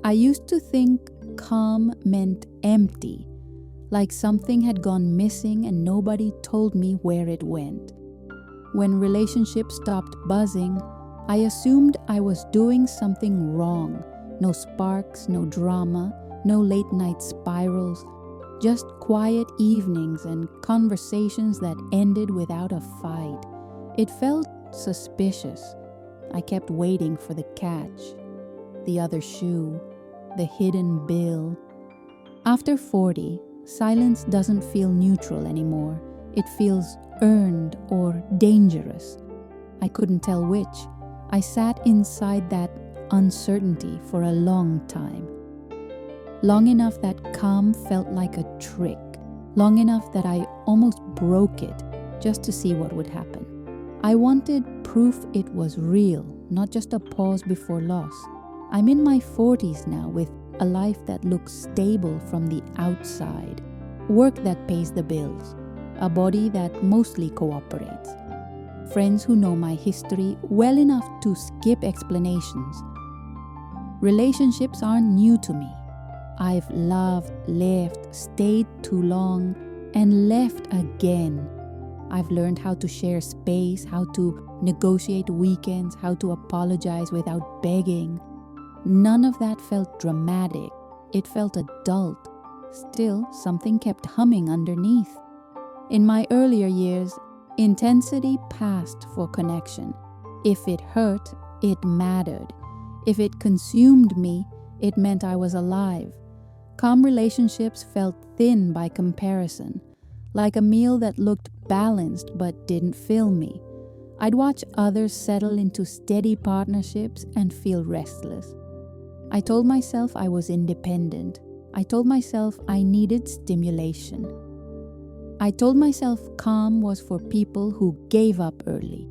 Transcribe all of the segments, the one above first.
I used to think calm meant empty, like something had gone missing and nobody told me where it went. When relationships stopped buzzing, I assumed I was doing something wrong. No sparks, no drama, no late night spirals, just quiet evenings and conversations that ended without a fight. It felt suspicious. I kept waiting for the catch, the other shoe, the hidden bill. After 40, silence doesn't feel neutral anymore. It feels earned or dangerous. I couldn't tell which. I sat inside that uncertainty for a long time. Long enough that calm felt like a trick. Long enough that I almost broke it just to see what would happen. I wanted proof it was real, not just a pause before loss. I'm in my 40s now with a life that looks stable from the outside, work that pays the bills, a body that mostly cooperates, friends who know my history well enough to skip explanations. Relationships aren't new to me. I've loved, left, stayed too long, and left again. I've learned how to share space, how to negotiate weekends, how to apologize without begging. None of that felt dramatic. It felt adult. Still, something kept humming underneath. In my earlier years, intensity passed for connection. If it hurt, it mattered. If it consumed me, it meant I was alive. Calm relationships felt thin by comparison, like a meal that looked balanced but didn't fill me. I'd watch others settle into steady partnerships and feel restless. I told myself I was independent. I told myself I needed stimulation. I told myself calm was for people who gave up early.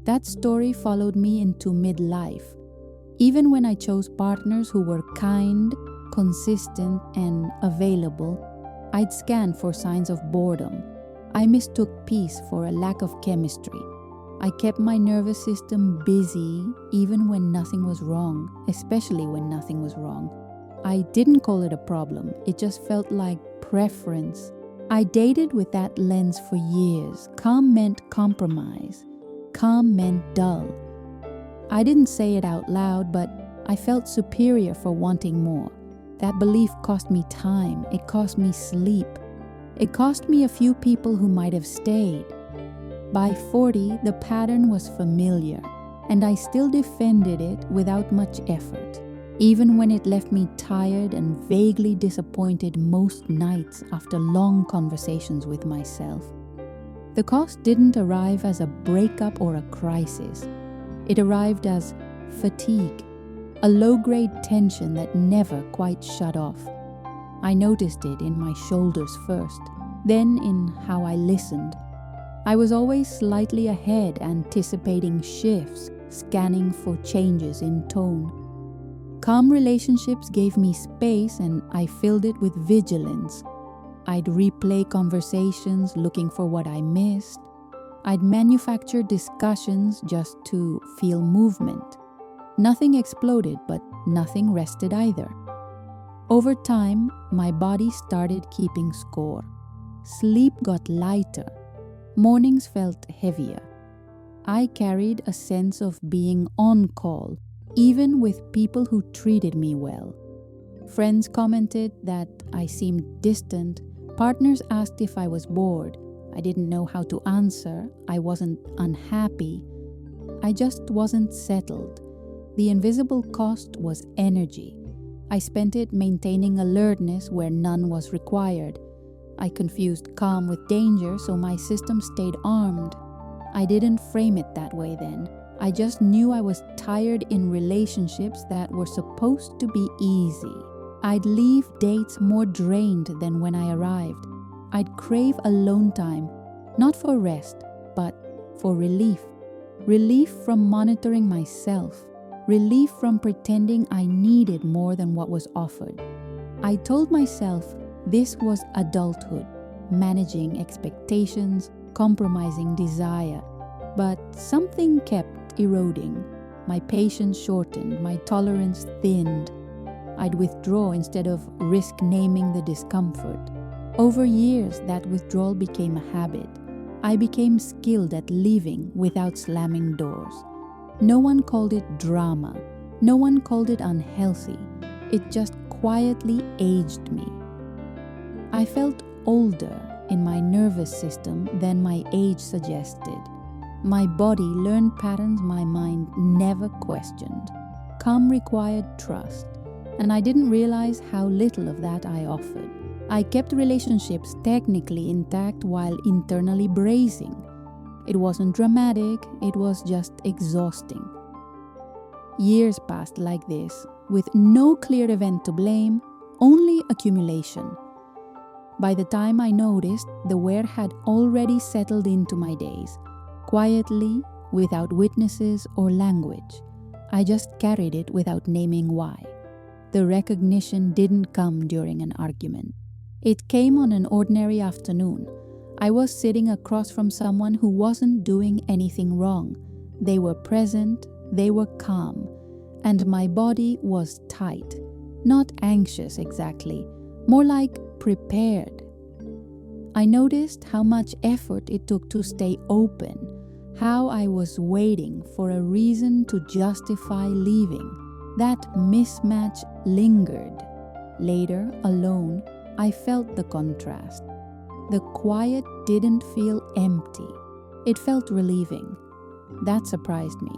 That story followed me into midlife. Even when I chose partners who were kind, consistent, and available, I'd scan for signs of boredom. I mistook peace for a lack of chemistry. I kept my nervous system busy even when nothing was wrong, especially when nothing was wrong. I didn't call it a problem, it just felt like preference. I dated with that lens for years. Calm meant compromise. Calm meant dull. I didn't say it out loud, but I felt superior for wanting more. That belief cost me time, it cost me sleep. It cost me a few people who might have stayed. By 40, the pattern was familiar, and I still defended it without much effort, even when it left me tired and vaguely disappointed most nights after long conversations with myself. The cost didn't arrive as a breakup or a crisis. It arrived as fatigue, a low-grade tension that never quite shut off. I noticed it in my shoulders first, then in how I listened. I was always slightly ahead, anticipating shifts, scanning for changes in tone. Calm relationships gave me space and I filled it with vigilance. I'd replay conversations looking for what I missed. I'd manufacture discussions just to feel movement. Nothing exploded, but nothing rested either. Over time, my body started keeping score. Sleep got lighter. Mornings felt heavier. I carried a sense of being on call, even with people who treated me well. Friends commented that I seemed distant. Partners asked if I was bored. I didn't know how to answer. I wasn't unhappy. I just wasn't settled. The invisible cost was energy. I spent it maintaining alertness where none was required. I confused calm with danger, so my system stayed armed. I didn't frame it that way then. I just knew I was tired in relationships that were supposed to be easy. I'd leave dates more drained than when I arrived. I'd crave alone time, not for rest, but for relief. Relief from monitoring myself. Relief from pretending I needed more than what was offered. I told myself this was adulthood, managing expectations, compromising desire. But something kept eroding. My patience shortened, my tolerance thinned. I'd withdraw instead of risk naming the discomfort. Over years, that withdrawal became a habit. I became skilled at leaving without slamming doors. No one called it drama. No one called it unhealthy. It just quietly aged me. I felt older in my nervous system than my age suggested. My body learned patterns my mind never questioned. Calm required trust, and I didn't realize how little of that I offered. I kept relationships technically intact while internally bracing. It wasn't dramatic, it was just exhausting. Years passed like this, with no clear event to blame, only accumulation. By the time I noticed, the wear had already settled into my days, quietly, without witnesses or language. I just carried it without naming why. The recognition didn't come during an argument. It came on an ordinary afternoon. I was sitting across from someone who wasn't doing anything wrong. They were present, they were calm, and my body was tight. Not anxious exactly, more like prepared. I noticed how much effort it took to stay open, how I was waiting for a reason to justify leaving. That mismatch lingered. Later, alone, I felt the contrast. The quiet didn't feel empty. It felt relieving. That surprised me.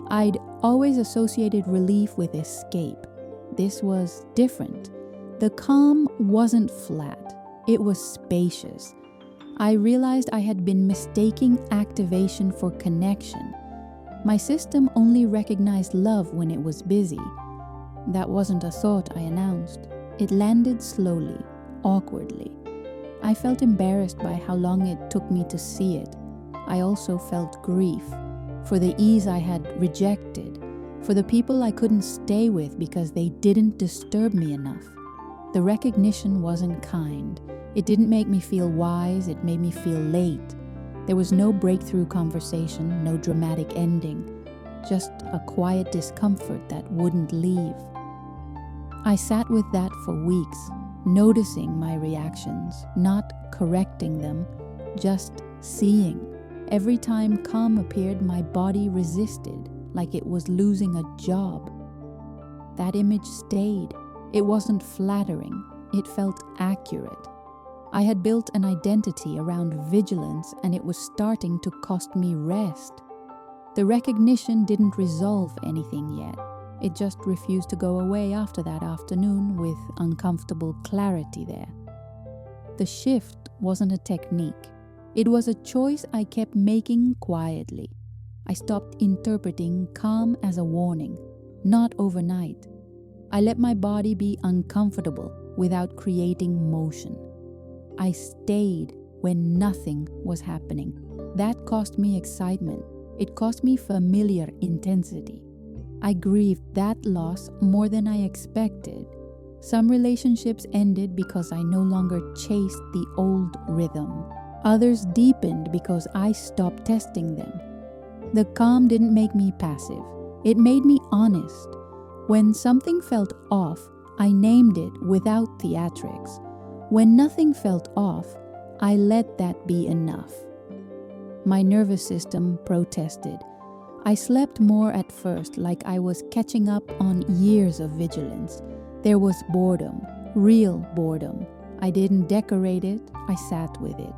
I'd always associated relief with escape. This was different. The calm wasn't flat. It was spacious. I realized I had been mistaking activation for connection. My system only recognized love when it was busy. That wasn't a thought I announced. It landed slowly, awkwardly. I felt embarrassed by how long it took me to see it. I also felt grief for the ease I had rejected, for the people I couldn't stay with because they didn't disturb me enough. The recognition wasn't kind. It didn't make me feel wise, it made me feel late. There was no breakthrough conversation, no dramatic ending, just a quiet discomfort that wouldn't leave. I sat with that for weeks, noticing my reactions, not correcting them, just seeing. Every time calm appeared, my body resisted, like it was losing a job. That image stayed. It wasn't flattering. It felt accurate. I had built an identity around vigilance, and it was starting to cost me rest. The recognition didn't resolve anything yet. It just refused to go away after that afternoon with uncomfortable clarity there. The shift wasn't a technique. It was a choice I kept making quietly. I stopped interpreting calm as a warning, not overnight. I let my body be uncomfortable without creating motion. I stayed when nothing was happening. That cost me excitement. It cost me familiar intensity. I grieved that loss more than I expected. Some relationships ended because I no longer chased the old rhythm. Others deepened because I stopped testing them. The calm didn't make me passive. It made me honest. When something felt off, I named it without theatrics. When nothing felt off, I let that be enough. My nervous system protested. I slept more at first, like I was catching up on years of vigilance. There was boredom, real boredom. I didn't decorate it, I sat with it.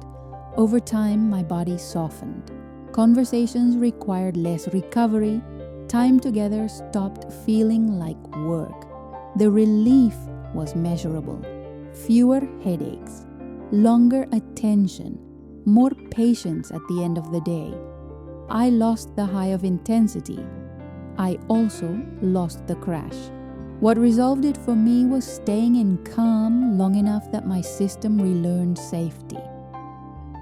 Over time, my body softened. Conversations required less recovery. Time together stopped feeling like work. The relief was measurable. Fewer headaches, longer attention, more patience at the end of the day. I lost the high of intensity. I also lost the crash. What resolved it for me was staying in calm long enough that my system relearned safety.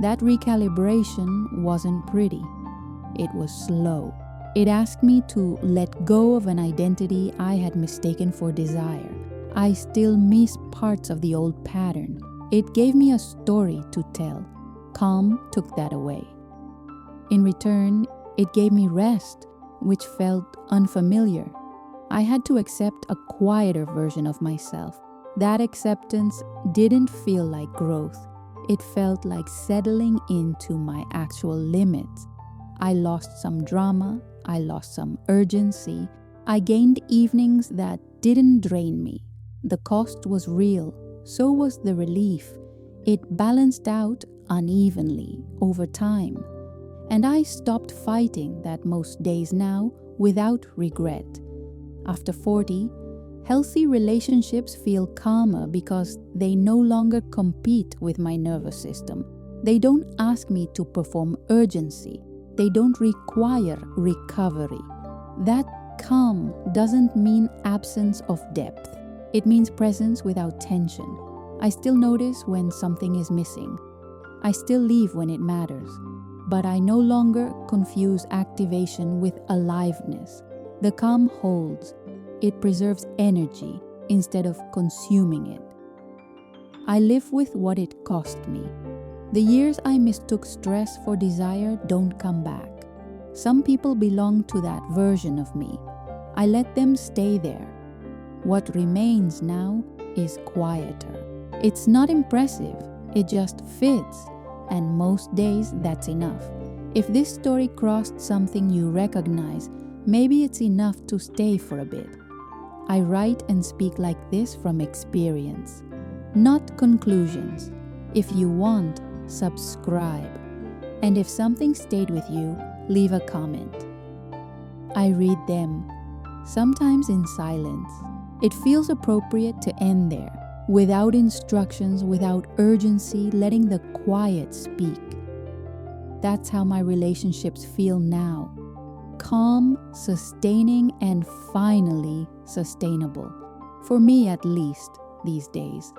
That recalibration wasn't pretty. It was slow. It asked me to let go of an identity I had mistaken for desire. I still miss parts of the old pattern. It gave me a story to tell. Calm took that away. In return, it gave me rest, which felt unfamiliar. I had to accept a quieter version of myself. That acceptance didn't feel like growth. It felt like settling into my actual limits. I lost some drama, I lost some urgency, I gained evenings that didn't drain me. The cost was real, so was the relief. It balanced out unevenly over time. And I stopped fighting that most days now without regret. After 40, healthy relationships feel calmer because they no longer compete with my nervous system. They don't ask me to perform urgency. They don't require recovery. That calm doesn't mean absence of depth. It means presence without tension. I still notice when something is missing. I still leave when it matters. But I no longer confuse activation with aliveness. The calm holds. It preserves energy instead of consuming it. I live with what it cost me. The years I mistook stress for desire don't come back. Some people belong to that version of me. I let them stay there. What remains now is quieter. It's not impressive, it just fits, and most days that's enough. If this story crossed something you recognize, maybe it's enough to stay for a bit. I write and speak like this from experience, not conclusions. If you want, subscribe. And if something stayed with you, leave a comment. I read them, sometimes in silence. It feels appropriate to end there, without instructions, without urgency, letting the quiet speak. That's how my relationships feel now. Calm, sustaining, and finally sustainable. For me at least, these days.